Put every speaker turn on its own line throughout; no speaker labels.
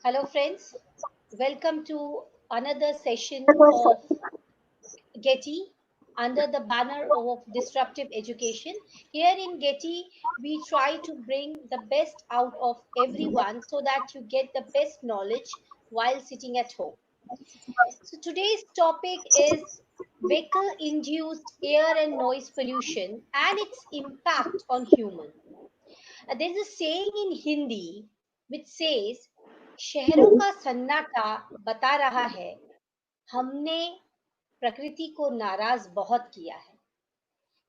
Hello, friends. Welcome to another session of Getty under the banner of disruptive education. Here in Getty, we try to bring the best out of everyone so that you get the best knowledge while sitting at home. So, today's topic is vehicle induced air and noise pollution and its impact on humans. There's a saying in Hindi which says, शहरों का सन्नाटा बता रहा है हमने प्रकृति को नाराज बहुत किया है.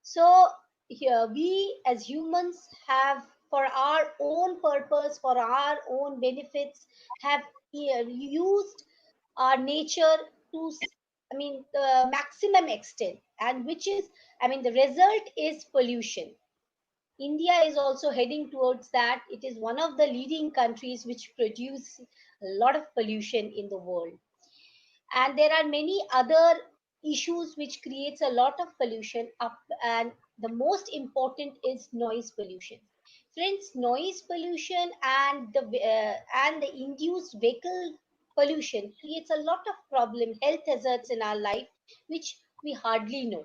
So here we as humans have, for our own purpose, for our own benefits, have used our nature to, the maximum extent, and which is, the result is pollution. India is also heading towards that. It is one of the leading countries which produce a lot of pollution in the world. And there are many other issues which creates a lot of pollution up, and the most important is noise pollution. Friends, noise pollution and the induced vehicle pollution creates a lot of problem, health hazards in our life, which we hardly know.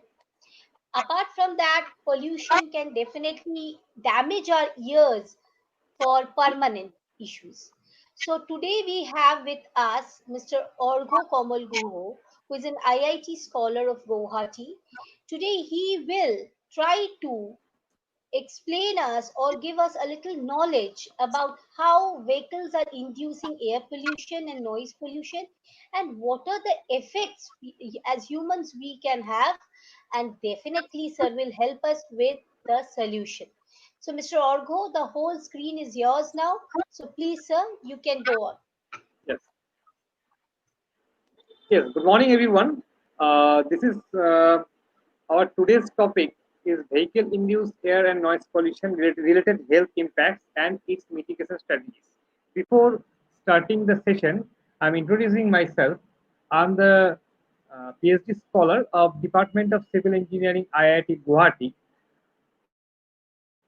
Apart from that, pollution can definitely damage our ears for permanent issues. So today we have with us Mr. Argha Kamal Guho, who is an IIT scholar of Guwahti. Today he will try to explain us or give us a little knowledge about how vehicles are inducing air pollution and noise pollution, and what are the effects as humans we can have, and definitely sir will help us with the solution. So Mr. Orgo, the whole screen is yours now, so please sir, you can go on.
Yes, yes. Good morning, everyone. This is our today's topic is vehicle-induced air and noise pollution related health impacts and its mitigation strategies. Before starting the session, I'm introducing myself. I'm the PhD scholar of Department of Civil Engineering, IIT Guwahati.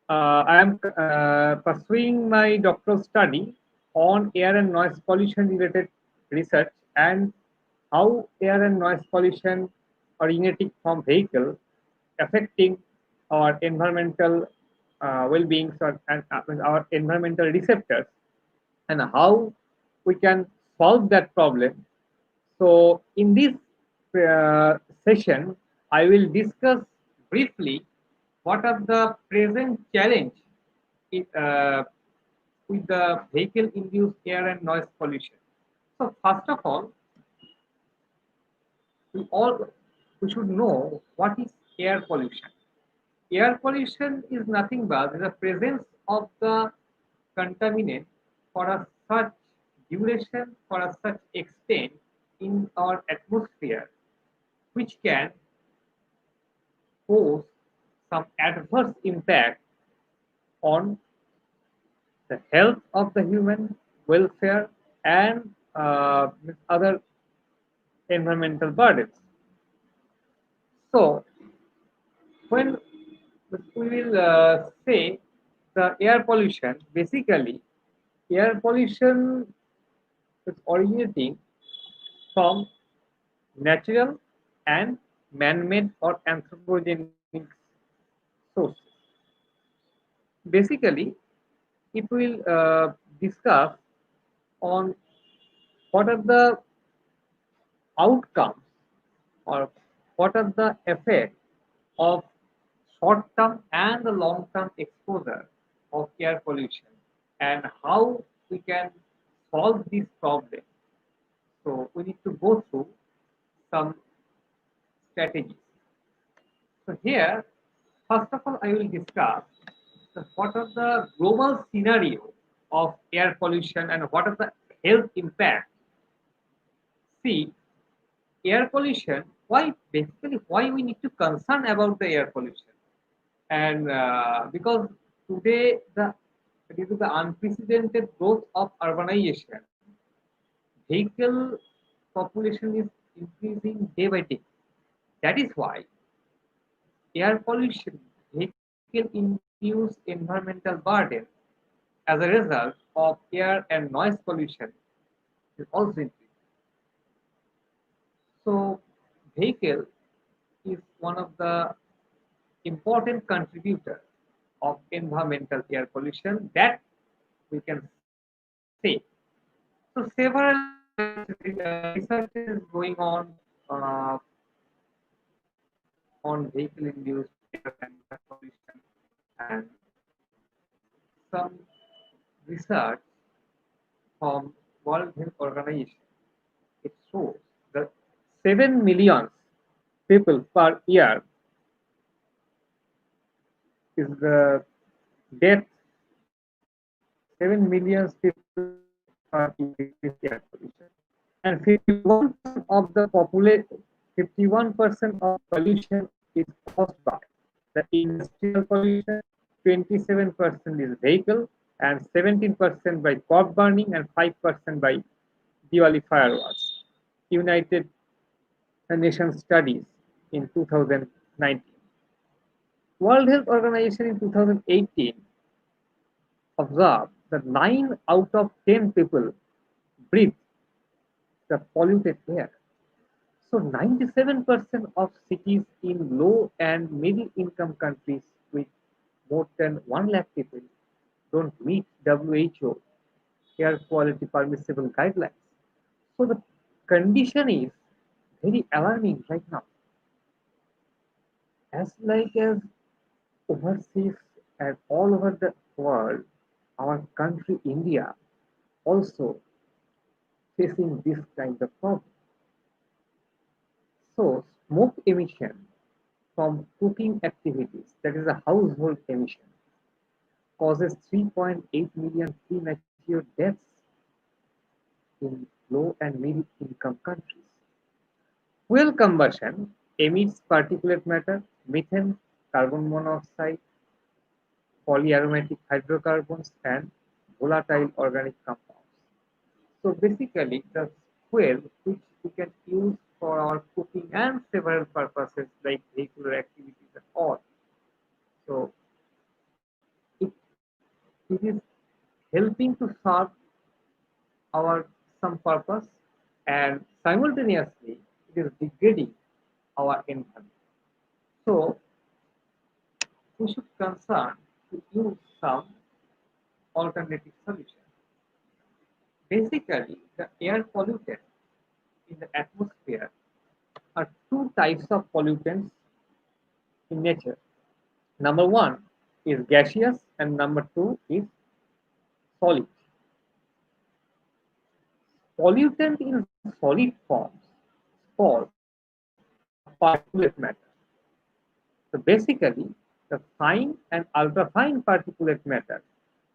I am pursuing my doctoral study on air and noise pollution related research and how air and noise pollution originating from vehicle affecting our environmental well-being and our environmental receptors, and how we can solve that problem. So in this session, I will discuss briefly what are the present challenge in, with the vehicle-induced air and noise pollution. So first of all, all we should know what is air pollution. Air pollution is nothing but the presence of the contaminant for a such duration, for a such extent in our atmosphere, which can cause some adverse impact on the health of the human welfare and other environmental burdens. So, when we will say the air pollution, basically, air pollution is originating from natural and man-made or anthropogenic sources. Basically, if we will discuss on what are the outcomes or what are the effects of short-term and the long-term exposure of air pollution and how we can solve this problem. So we need to go through some strategies. So here, first of all, I will discuss what are the global scenario of air pollution and what are the health impact. See, air pollution. Why basically why we need to concern about the air pollution, and because today due to the unprecedented growth of urbanization, vehicle population is increasing day by day. That is why air pollution, vehicle-induced environmental burden as a result of air and noise pollution is also increasing. So vehicle is one of the important contributor of environmental air pollution that we can say. So several research is going uh, on vehicle induced air and air pollution, and some research from World Health Organization, it shows that 7 million people per year is the death. 7 million people per year with air pollution, and 51% of the population, 51% of pollution is caused by the industrial pollution, 27% is vehicle, and 17% by crop burning, and 5% by Diwali fireworks. United Nations studies in 2019. World Health Organization in 2018 observed that 9 out of 10 people breathe the polluted air. So 97% of cities in low and middle income countries with more than 1 lakh people don't meet WHO air quality permissible guidelines. So the condition is very alarming right now. As like as overseas and all over the world, our country India also facing this kind of problem. So smoke emission from cooking activities, that is a household emission, causes 3.8 million premature deaths in low and middle income countries. Fuel combustion emits particulate matter, methane, carbon monoxide, polyaromatic hydrocarbons, and volatile organic compounds. So basically, the fuel which we can use for our cooking and several purposes like vehicular activities and all. So it, it is helping to serve our some purpose, and simultaneously it is degrading our environment. So we should concern to use some alternative solution. Basically, the air pollutants in the atmosphere are two types of pollutants in nature. Number one is gaseous, and number two is solid. Pollutant in solid forms called particulate matter. So basically, the fine and ultrafine particulate matter,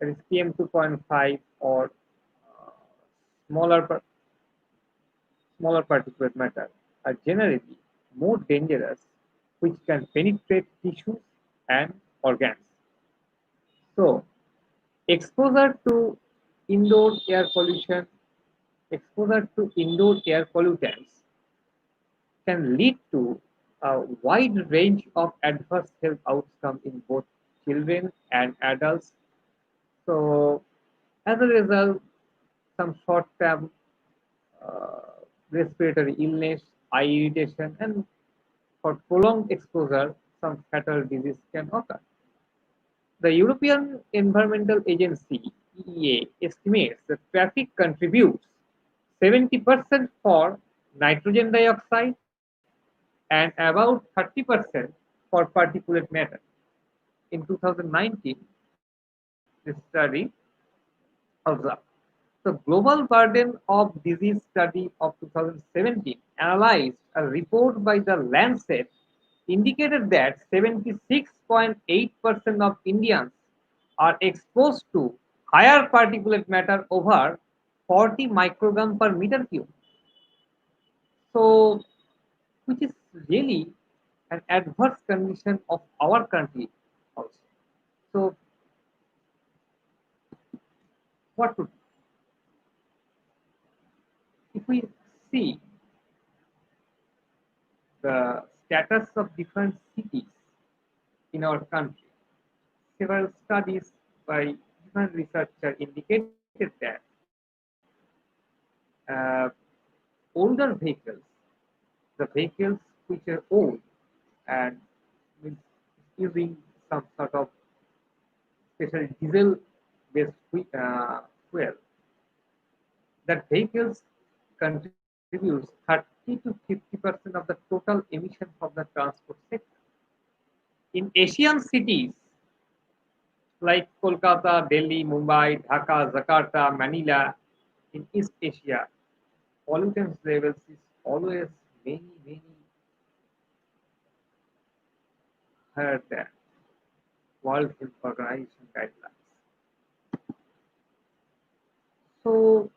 that is PM 2.5 or uh, smaller smaller particulate matter, are generally more dangerous, which can penetrate tissues and organs. So exposure to indoor air pollution, exposure to indoor air pollutants can lead to a wide range of adverse health outcomes in both children and adults. So, as a result, some short-term respiratory illness, eye irritation, and for prolonged exposure, some fatal disease can occur. The European Environmental Agency (EEA) estimates that traffic contributes 70% for nitrogen dioxide and about 30% for particulate matter. In 2019, this study observed. The Global Burden of Disease study of 2017 analyzed a report by the Lancet indicated that 76.8% of Indians are exposed to higher particulate matter over 40 microgram per meter cube. So, which is really an adverse condition of our country also. So, what to do? If we see the status of different cities in our country, several studies by different researchers indicated that uh, older vehicles, the vehicles which are old and means using some sort of special diesel based fuel, that vehicles contributes 30 to 50% of the total emission from the transport sector. In Asian cities like Kolkata, Delhi, Mumbai, Dhaka, Jakarta, Manila, in East Asia, pollutants levels is always many higher than World Health Organization guidelines. So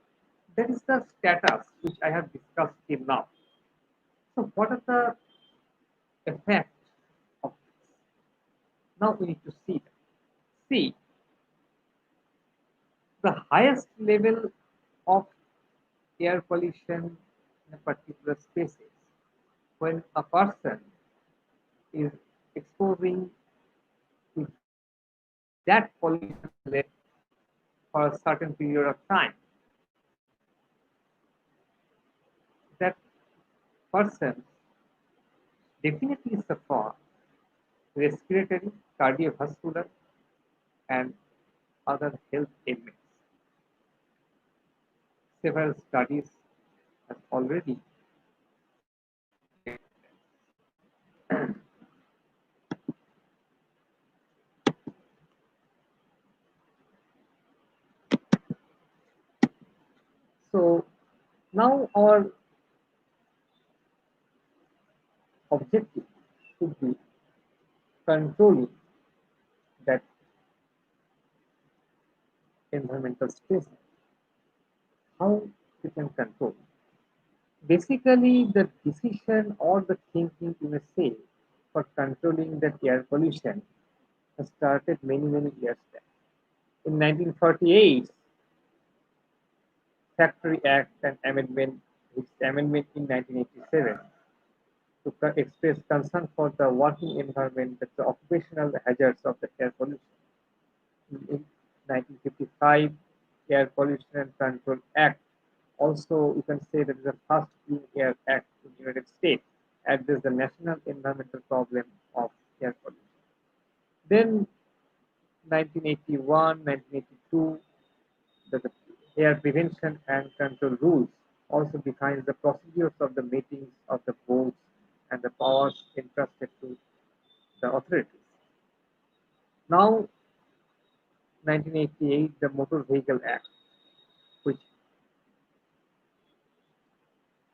that is the status which I have discussed till now. So what are the effects of this? Now we need to see them. See, the highest level of air pollution in a particular spaces when a person is exposing to that pollution level for a certain period of time, that person definitely suffer respiratory, cardiovascular, and other health ailments. Several studies have already so now our objective should be controlling that environmental space. How we can control? Basically, the decision or the thinking, you may say, for controlling that air pollution has started many years back. In 1948, Factory Act and Amendment, which amendment in 1987, to express concern for the working environment, that the occupational hazards of the air pollution. In 1955, Air Pollution and Control Act. Also, you can say that is the first Clean Air Act in the United States, address the national environmental problem of air pollution. Then 1981, 1982, the Air Prevention and Control Rules also defines the procedures of the meetings of the boards and the powers entrusted to the authorities. Now, 1988, the Motor Vehicle Act, which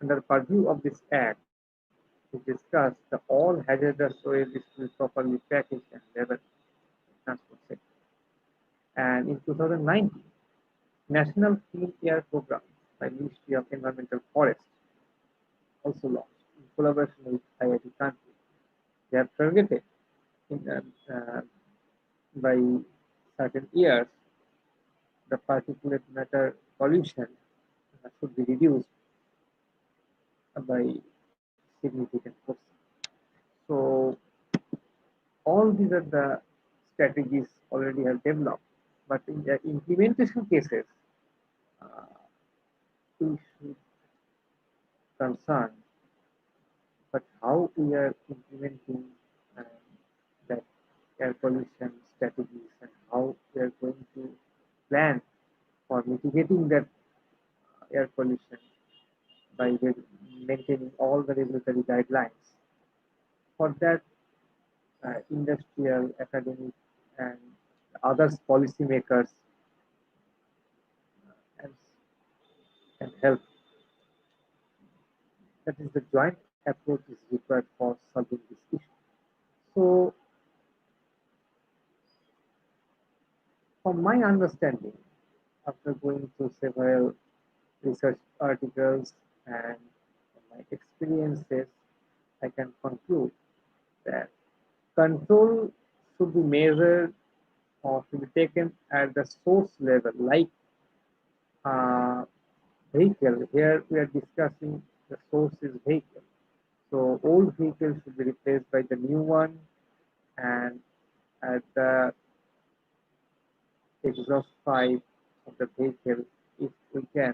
under purview of this act is discussed the all hazardous waste is to be properly packaged and labeled in transport sector. And in 2019, National Clean Air Program by Ministry of Environmental Forest also launched in collaboration with IIT countries. They have targeted in, by certain years the particulate matter pollution should be reduced by significant percent. So all these are the strategies already have developed, but in the implementation cases, uh, we should concern, but how we are implementing uh, that air pollution strategies and how we are going to plan for mitigating that air pollution by maintaining all the regulatory guidelines. For that, industrial, academic, and others policymakers and, and health. That is the joint approach is required for solving this issue. So, from my understanding, after going through several research articles and my experiences, I can conclude that control should be measured or should be taken at the source level, like uh, vehicle. Here we are discussing the source is vehicle. So old vehicles should be replaced by the new one, and at the exhaust pipe of the vehicle, if we can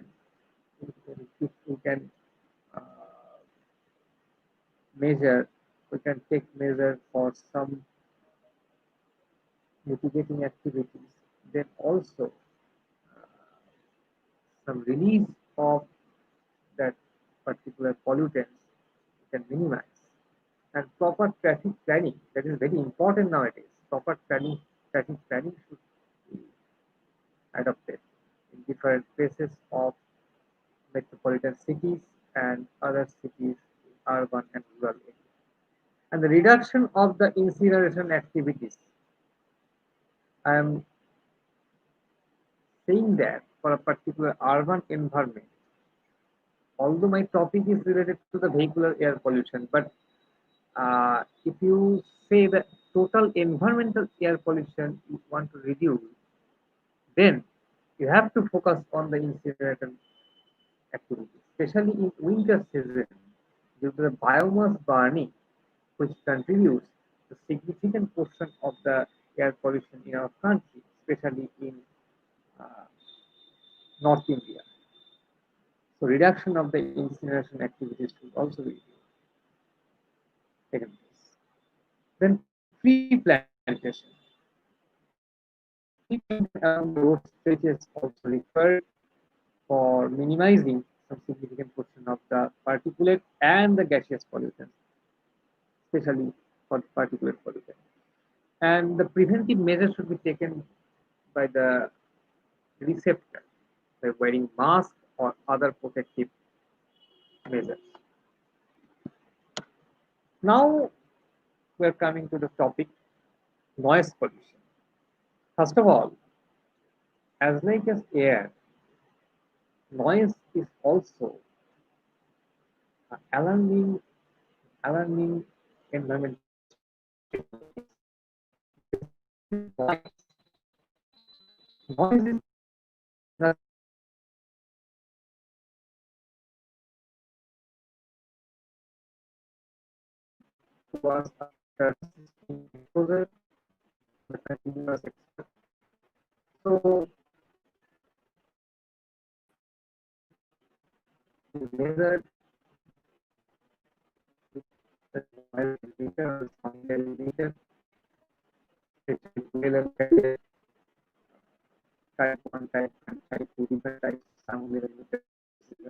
if we can uh, measure, we can take measure for some mitigating activities, then also some release of that particular pollutants can minimize. And proper traffic planning, that is very important nowadays. Proper traffic planning should be adopted in different places of metropolitan cities and other cities in urban and rural areas. And the reduction of the incineration activities. I am saying that for a particular urban environment, although my topic is related to the vehicular air pollution, but if you say the total environmental air pollution you want to reduce, then you have to focus on the incineration activity, especially in winter season, due to the biomass burning, which contributes to significant portion of the air pollution in our country, especially in uh, North India. So reduction of the incineration activities should also be taken place. Then tree plantation. Tree plantation along the road stretches also required for minimizing some significant portion of the particulate and the gaseous pollutants, especially for particulate pollutants. And the preventive measures should be taken by the receptor by wearing mask or other protective measures. Now we are coming to the topic noise pollution. First of all, as like as air, noise is also alarming environmental noise is was after persisting exposure the continuous exposure. So we measured the noise meter or sound level meter, level meter, type 1, type 1, type 2, different types of sound level meters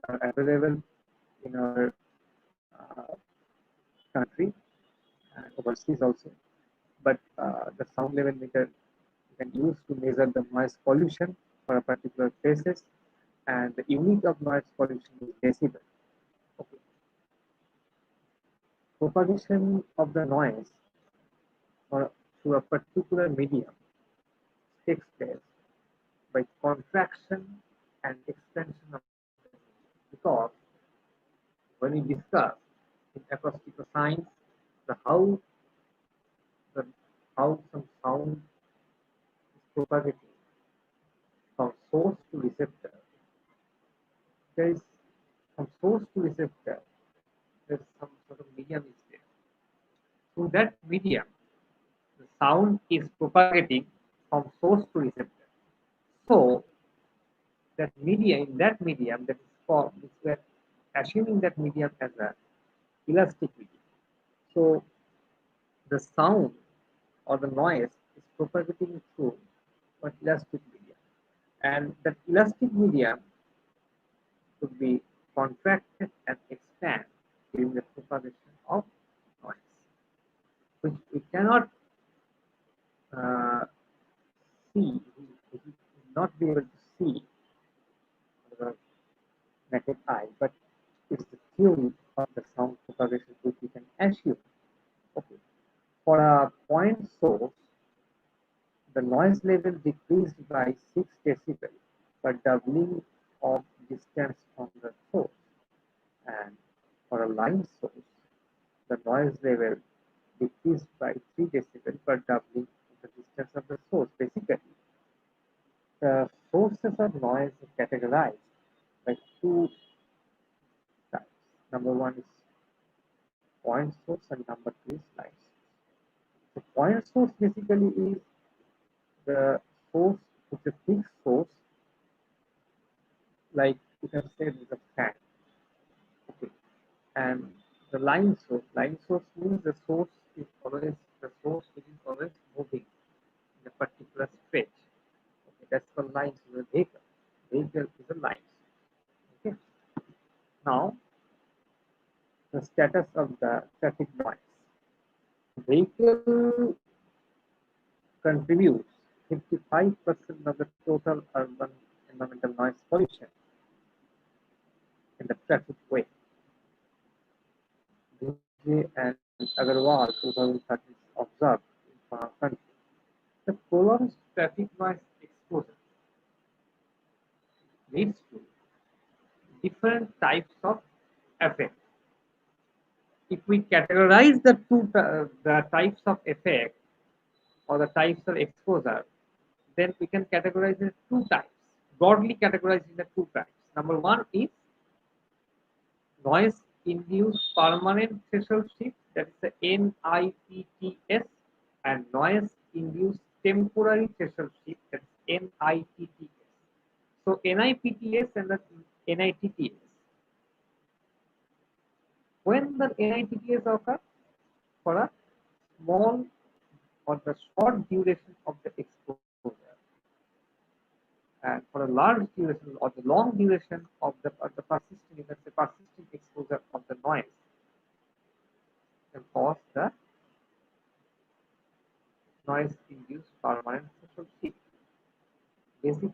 are available in our uh, country and overseas also. But the sound level meter you can use to measure the noise pollution for a particular places, and the unit of noise pollution is decibel. Okay. Propagation of the noise or through a particular medium takes place by contraction and expansion of because when we discuss in acoustical science the the how some sound is propagating from source to receptor, there is from source to receptor, there's some sort of medium is there. Through that medium, the sound is propagating from source to receptor. So that medium in that medium that is formed, we're assuming that medium as a elastic medium. So the sound or the noise is propagating through an elastic medium, and that elastic medium could be contracted and expand during the propagation of noise, which we cannot uh, see, we will not be able to see with the naked eye, but it's the theory of the sound propagation which we can assume. Okay. For a point source, the noise level decreased by 6 decibel per doubling of distance from the source. And for a line source, the noise level decreased by 3 decibel per doubling of the distance of the source. Basically, the sources of noise are categorized by two types. Number one is point source and number two is line source. The point source basically is the source, it's a fixed source like you can say there's a fan. Okay. And the line source means the source it is always moving in a particular stretch. Okay, that's called line source. A vehicle is a line. Okay. Now the status of the traffic noise. Vehicle contributes 55% of the total urban environmental noise pollution in the traffic way. Vijay and Agarwal 2013 observed in our country. The prolonged traffic noise exposure leads to different types of effect. If we categorize the types of effect or the types of exposure, then we can categorize in two types. Broadly categorized in the two types. Number one is noise induced permanent threshold shift, that is the NIPTS, and noise induced temporary threshold shift, that is NITTS. So NIPTS and the NITTS. When the NITTS occur for a small or the short duration of the exposure, and for a large duration or the long duration of the persistent, you can say persistent exposure of the noise can cause the noise induced permanent threshold shift. Basically,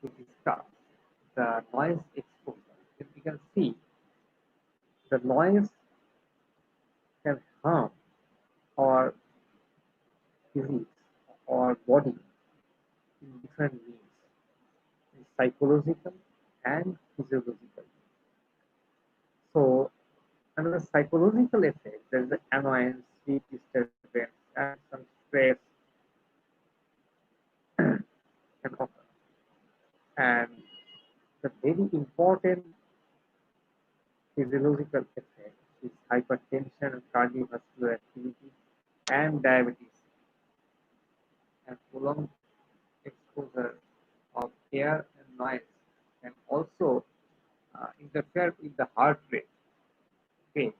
we discuss the noise exposure. Then we can see the noise can harm our disease or body in different ways, psychological and physiological. So another psychological effect, there is the annoyance, sleep disturbance, and some stress can occur. And the very important physiological effect is hypertension, cardiovascular activity, and diabetes. And prolonged exposure of air and noise can also interfere with the heart rate, okay,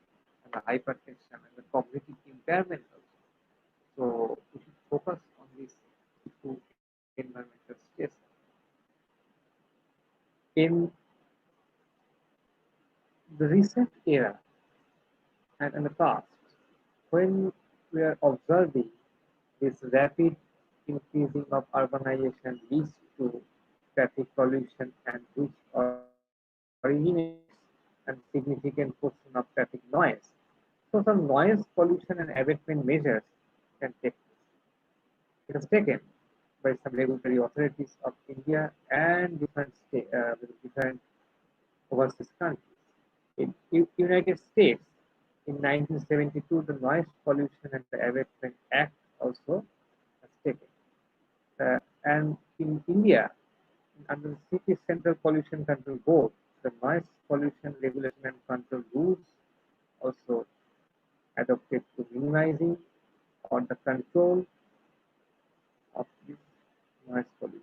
and the hypertension and the cognitive impairment also. So we should focus on these two environmental stress. In the recent era and in the past, when we are observing this rapid increasing of urbanization leads to traffic pollution and which originates and significant portion of traffic noise. So some noise pollution and abatement measures can take place. It is taken by some regulatory authorities of India and different overseas countries. In United States, in 1972, the Noise Pollution and the Abatement Act also was taken. And in India, under the City Central Pollution Control Board, the noise pollution regulation and control rules also adopted to minimizing or the control of this noise pollution.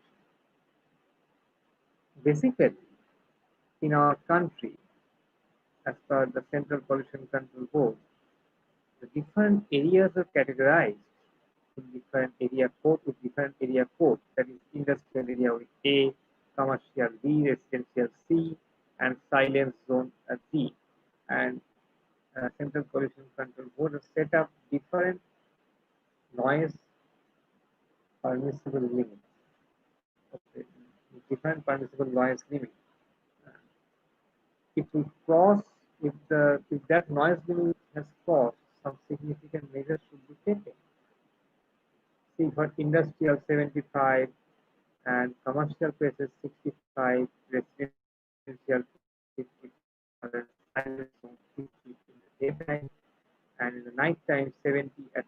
Basically, in our country, as per the Central Pollution Control Board, the different areas are categorized in different area code with different area code. That is industrial area with A, commercial B, residential C, and silence zone D. And Central Pollution Control Board has set up different noise permissible limits. Okay, different permissible noise limit. If we cross, if that noise limit has crossed, some significant measures should be taken. See, for industrial 75 and commercial places 65, residential 50, silence zone 50 in the daytime, and in the night time 70 at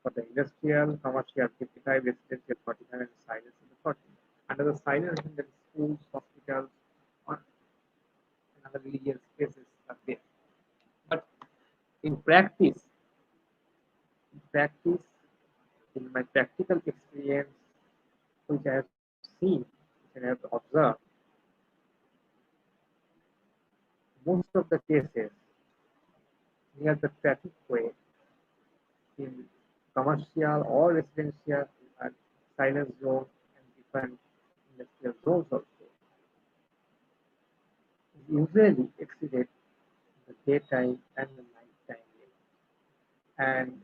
for the industrial, commercial 55, residential 45, and silence in the 40. Under the silence in the schools, hospitals, or other religious places are there. But in practice, in my practical experience, which I have seen and have observed, most of the cases near the traffic way in commercial or residential and silence zone and different industrial zones also usually exceeded the daytime and the nighttime limit. And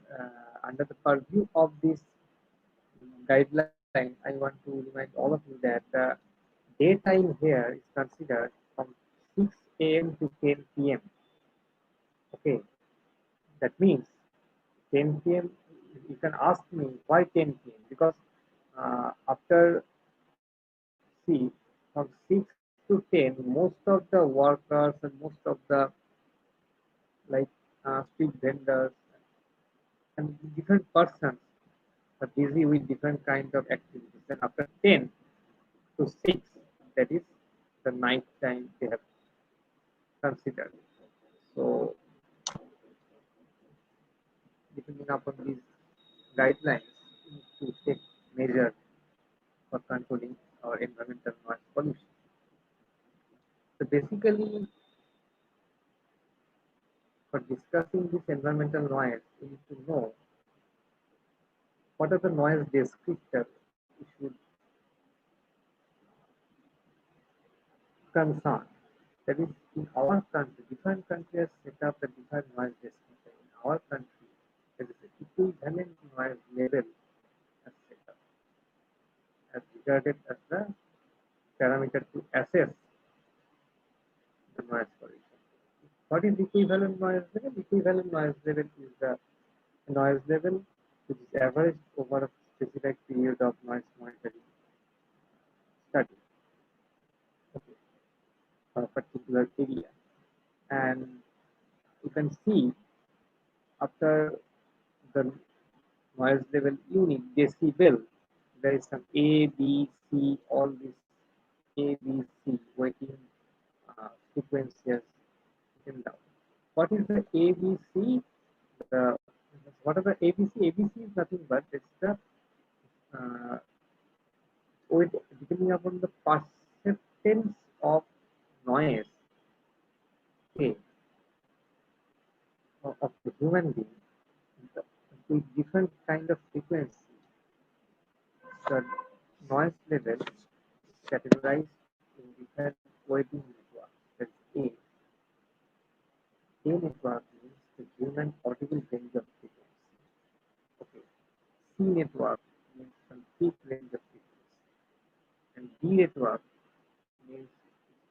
under the purview of this guideline, I want to remind all of you that daytime here is considered from 6 a.m. to 10 p.m. Okay, that means 10 p.m. You can ask me why 10 p.m. Because after see from 6 to 10, most of the workers and most of the like street vendors and different persons are busy with different kind of activities. And after 10 to 6, that is the night time they have considered. So depending upon these guidelines, we need to take measures for controlling our environmental noise pollution. So basically, for discussing this environmental noise, we need to know what are the noise descriptors we should concern. That is, in our country, different countries set up the different noise descriptor. In our country, there is an equivalent noise level as set up, as regarded as the parameter to assess the noise pollution. What is equivalent noise level? Equivalent noise level is the noise level which is averaged over a specific period of noise monitoring study, okay, for a particular area. And you can see after the noise level unit decibel, there is some A, B, C, all these A, B, C weighting frequencies written down. What is the ABC? The what are the ABC? ABC is nothing but it's the uh, weight depending upon the perceptance of noise, okay, of the human being with different kind of frequency. The noise level is categorized in different weighting networks. That's A. A network means the human audible range of frequency. Okay. C network means some peak range of frequency. And D network means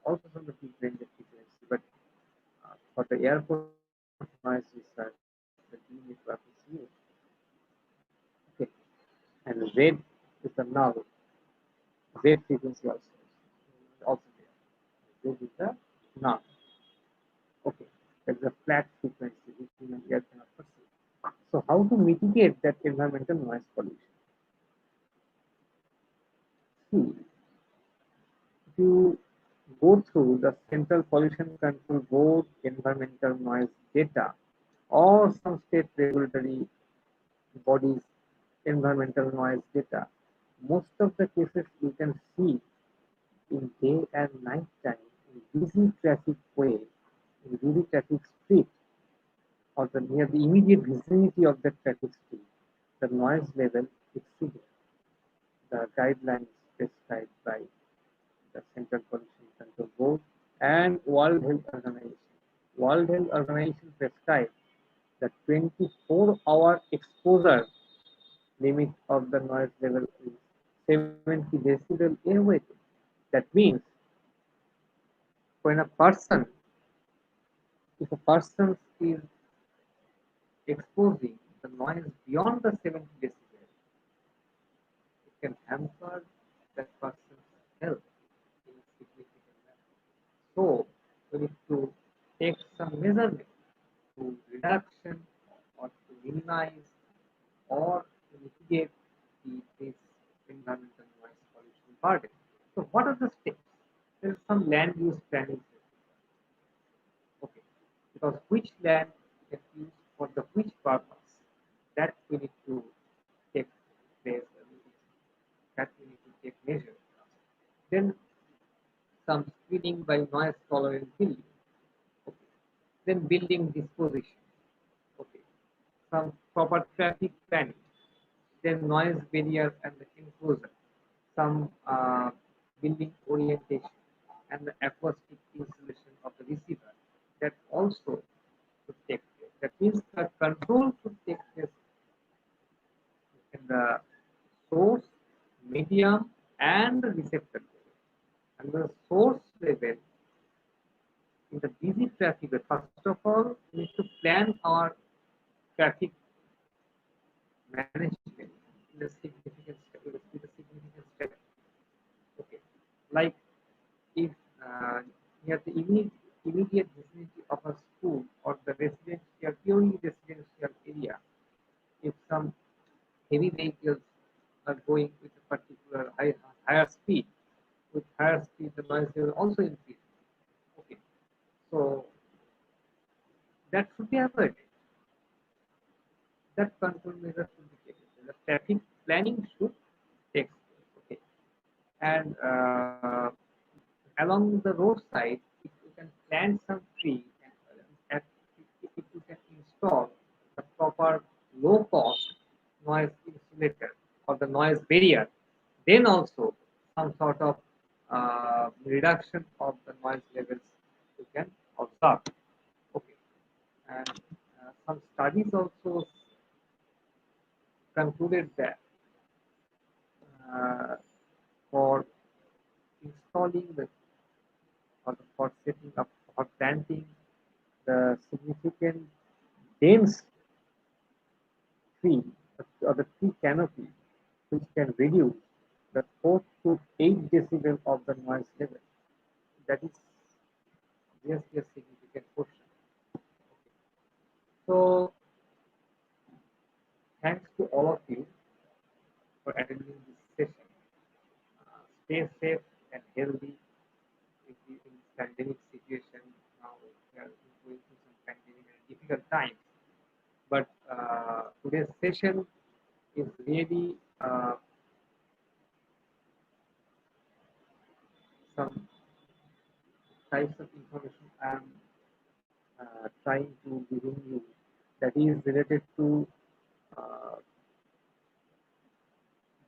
also from the peak range of frequency. But for the airport noise research, the D network is used. Okay. And Z is the null. Z frequency also there. Z is the null. Okay. That's a flat frequency which human ear cannot perceive. So how to mitigate that environmental noise pollution? See, if you go through the Central Pollution Control Board environmental noise data or some state regulatory bodies environmental noise data, most of the cases you can see in day and night time in busy traffic way, in busy traffic street or near the immediate vicinity of the traffic street, the noise level exceeded the guidelines prescribed by the Central Pollution Control Board and World Health Organization. World Health Organization prescribed the 24-hour exposure limit of the noise level is 70 decibel airway. That means when a person, if a person is exposing the noise beyond the 70 decibel, it can hamper that person's health in a significant manner. So we need to take some measurement to reduction or to minimize or to mitigate this environmental noise pollution burden. So what are the steps? There is some land use planning. Okay, because which land is used for the which purpose, that we need to take place, that we need to take measure. some screening by noise tolerant building. Okay. Then building disposition. Okay. Some proper traffic planning. Then noise barrier and the enclosure. Some building orientation and the acoustic insulation of the receiver. That also should take place. That means the control should take place in the source, medium, and the receptor level. And the source level in the busy traffic, first of all, we need to plan our traffic management in a significant step, with a significant step. Okay, like if near the immediate vicinity of a school or the residential, purely residential area, if some heavy vehicles are going with a particular higher speed, with higher speed, the noise level also increase. Okay, so that should be avoided. That control measure should be taken. The traffic planning should take place. Okay, and along the roadside, if you can plant some tree and if you can install the proper low cost noise insulator or the noise barrier, then also some sort of reduction of the noise levels you can observe. Okay, and some studies also concluded that uh, for installing the or for setting up or planting the significant dense tree or the tree canopy which can reduce the 4 to 8 decibel of the noise level. That is just a significant portion. So thanks to all of you for attending this session. Stay safe and healthy in this pandemic situation. Now we are going through some pandemic and difficult times. But today's session is really some types of information I am trying to giving you that is related to uh,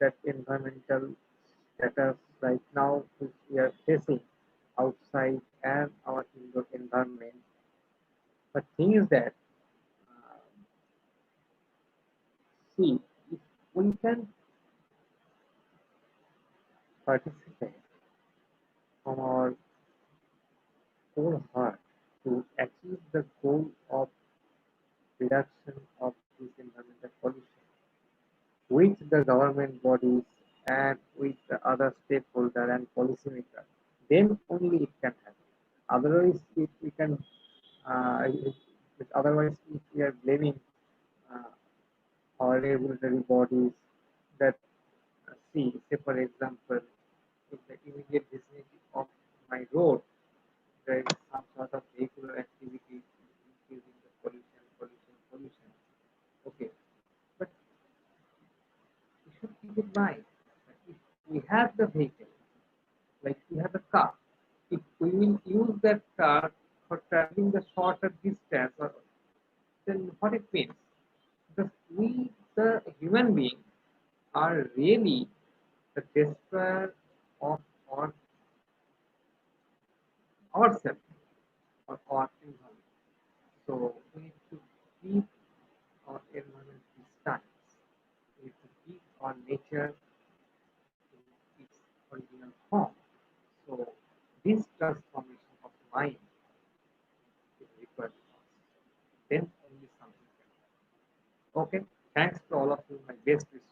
that environmental status right now which we are facing outside and our indoor environment. But thing is that uh, see if we can participate from our whole heart to achieve the goal of reduction of this environmental pollution with the government bodies and with the other stakeholder and policymakers, then only it can happen. Otherwise, if we can, otherwise, if we are blaming uh, our regulatory bodies that say for example, in the immediate vicinity of my road, there is some sort of vehicular activity increasing the pollution. Okay, but we should keep in mind that if we have the vehicle, like we have a car, if we will use that car for traveling the shorter distance, or then what it means, the we, the human being, are really the destroyer of our ourselves or our environment. So we need to keep our environment distance. We need to keep our nature in its original form. So this transformation of mind is required of us. Then only something can happen. Okay. Thanks to all of you, my best wishes.